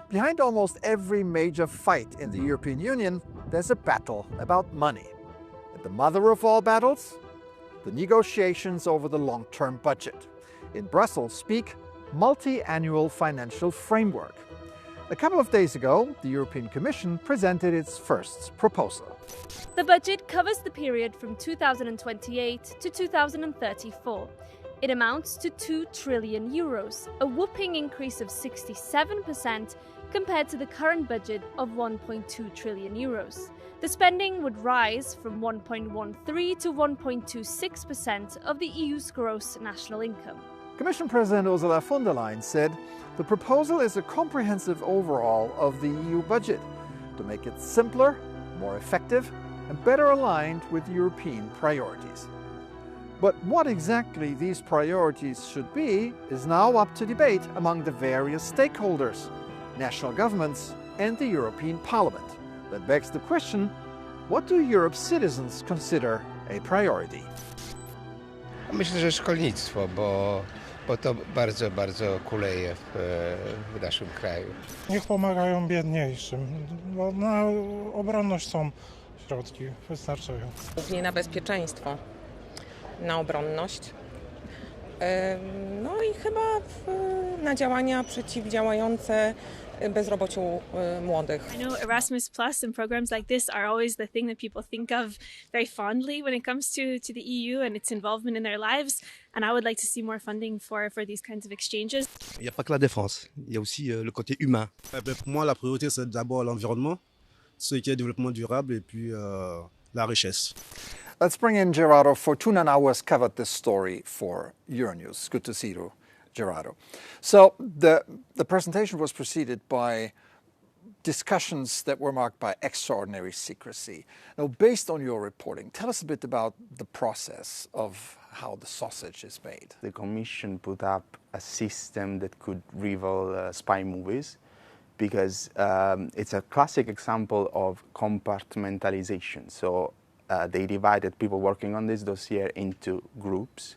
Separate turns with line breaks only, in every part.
Behind almost every major fight in the European Union, there's a battle about money. And the mother of all battles? The negotiations over the long-term budget. In Brussels speak, multi-annual financial framework. A couple of days ago, the European Commission presented its first proposal.
The budget covers the period from 2028 to 2034. It amounts to 2 trillion euros, a whopping increase of 67% compared to the current budget of 1.2 trillion euros. The spending would rise from 1.13 to 1.26% of the EU's gross national income.
Commission President Ursula von der Leyen said the proposal is a comprehensive overhaul of the EU budget to make it simpler, more effective, and better aligned with European priorities. But what exactly these priorities should be is now up to debate among the various stakeholders, national governments and the European Parliament. That begs the question, what do Europe's citizens consider a priority?
Myślę, że szkolnictwo, bo to bardzo kuleje w naszym kraju.
Niech pomagają biedniejszym, bo na obronność są środki wystarczające.
Głównie na bezpieczeństwo, na obronność, no i chyba na działania przeciwdziałające bezrobociu młodych.
I know Erasmus Plus and programs like this are always the thing that people think of very fondly when it comes to the EU and its involvement in their lives. And I would like to see more funding for these kinds of exchanges.
Il n'y a pas que la défense, il y a aussi le côté humain.
Pour moi, la priorité, c'est d'abord l'environnement, ce qui est développement durable et puis la richesse.
Let's bring in Gerardo Fortuna now, who has covered this story for Euronews. Good to see you, Gerardo. So the presentation was preceded by discussions that were marked by extraordinary secrecy. Now, based on your reporting, tell us a bit about the process of how the sausage is made.
The Commission put up a system that could reveal spy movies because it's a classic example of compartmentalization. So they divided people working on this dossier into groups,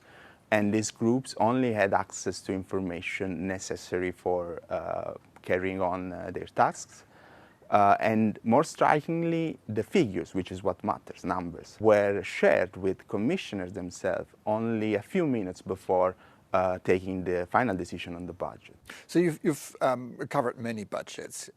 and these groups only had access to information necessary for carrying on their tasks. And more strikingly, the figures, which is what matters, numbers, were shared with commissioners themselves only a few minutes before taking the final decision on the budget.
So you've covered many budgets.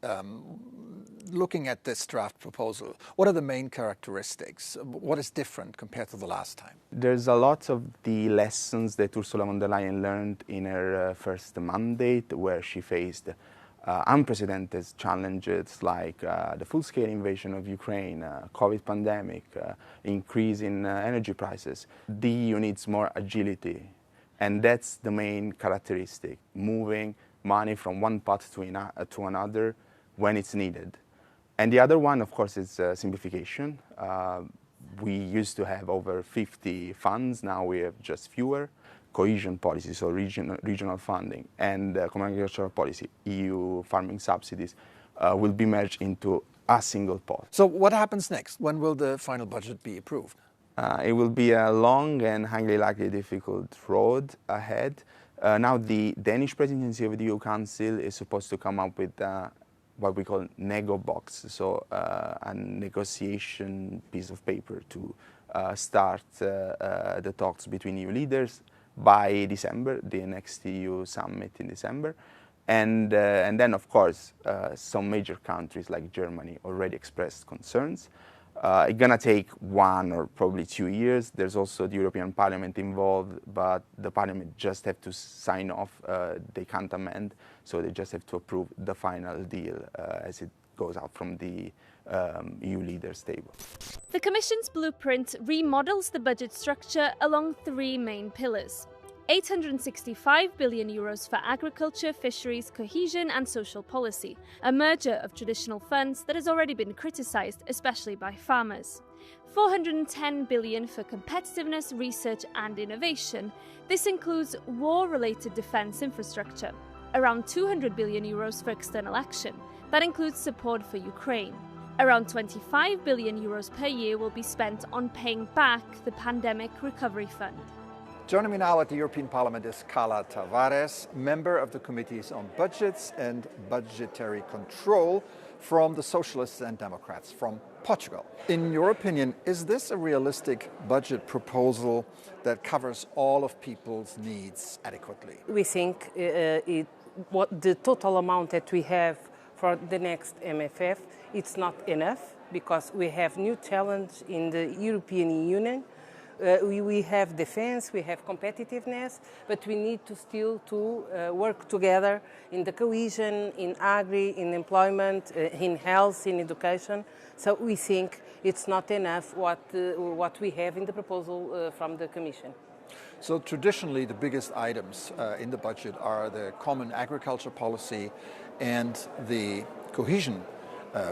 Looking at this draft proposal, what are the main characteristics? What is different compared to the last time?
There's a lot of the lessons that Ursula von der Leyen learned in her first mandate, where she faced unprecedented challenges like the full-scale invasion of Ukraine, COVID pandemic, increase in energy prices. The EU needs more agility. And that's the main characteristic, moving money from one pot to another when it's needed. And the other one, of course, is simplification. We used to have over 50 funds, now we have just fewer. Cohesion policy, so regional funding, and common agricultural policy, EU farming subsidies, will be merged into a single pot.
So what happens next? When will the final budget be approved?
It will be a long and highly likely difficult road ahead. Now the Danish presidency of the EU Council is supposed to come up with what we call nego box, so a negotiation piece of paper to start the talks between EU leaders by December, the next EU summit in December. And then, of course, some major countries like Germany already expressed concerns. It's going to take 1 or probably 2 years. There's also the European Parliament involved, but the Parliament just have to sign off. They can't amend, so they just have to approve the final deal as it goes out from the EU leaders' table.
The Commission's blueprint remodels the budget structure along 3 main pillars. 865 billion euros for agriculture, fisheries, cohesion and social policy, a merger of traditional funds that has already been criticised, especially by farmers. 410 billion for competitiveness, research and innovation. This includes war-related defence infrastructure. Around 200 billion euros for external action. That includes support for Ukraine. Around 25 billion euros per year will be spent on paying back the Pandemic Recovery Fund.
Joining me now at the European Parliament is Carla Tavares, member of the Committees on Budgets and Budgetary Control from the Socialists and Democrats from Portugal. In your opinion, is this a realistic budget proposal that covers all of people's needs adequately?
We think what the total amount that we have for the next MFF, it's not enough because we have new challenge in the European Union. We have defense, we have competitiveness, but we need to still work together in the cohesion, in agri, in employment, in health, in education. So we think it's not enough what we have in the proposal from the Commission.
So traditionally the biggest items in the budget are the common agriculture policy and the cohesion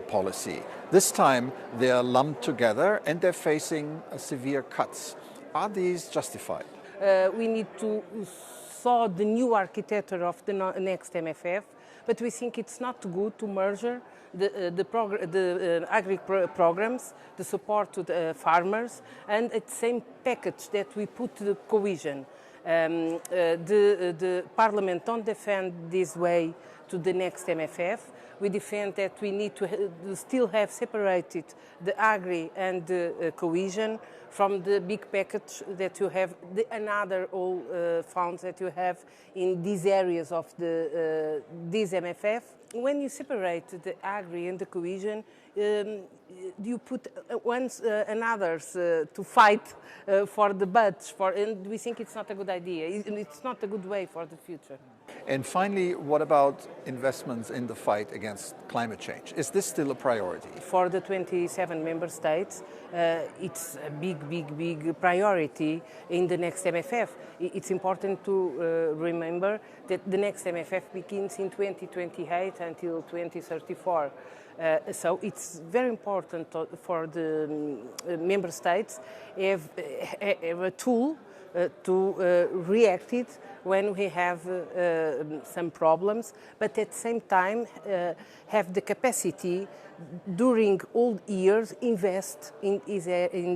policy. This time they are lumped together and they're facing severe cuts. Are these justified?
We need to saw the new architecture of the next MFF, but we think it's not good to merge the agri programs, the support to the farmers, and at the same package that we put the cohesion. The Parliament don't defend this way to the next MFF. We defend that we need to still have separated the agri and the cohesion from the big package that you have, another all funds that you have in these areas of this MFF. When you separate the agri and the cohesion, you put ones and others to fight for the budget, and we think it's not a good idea. It's not a good way for the future.
And finally, what about investments in the fight against climate change? Is this still a priority?
For the 27 member states, it's a big priority in the next MFF. It's important to remember that the next MFF begins in 2028 until 2034. So it's very important for the member states have a tool to react it when we have some problems, but at the same time have the capacity during all years invest in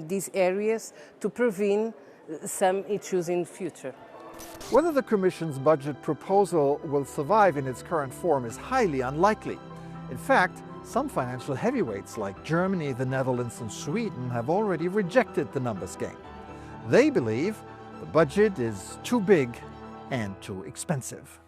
these areas to prevent some issues in the future.
Whether the Commission's budget proposal will survive in its current form is highly unlikely. In fact, some financial heavyweights like Germany, the Netherlands and Sweden have already rejected the numbers game. They believe the budget is too big and too expensive.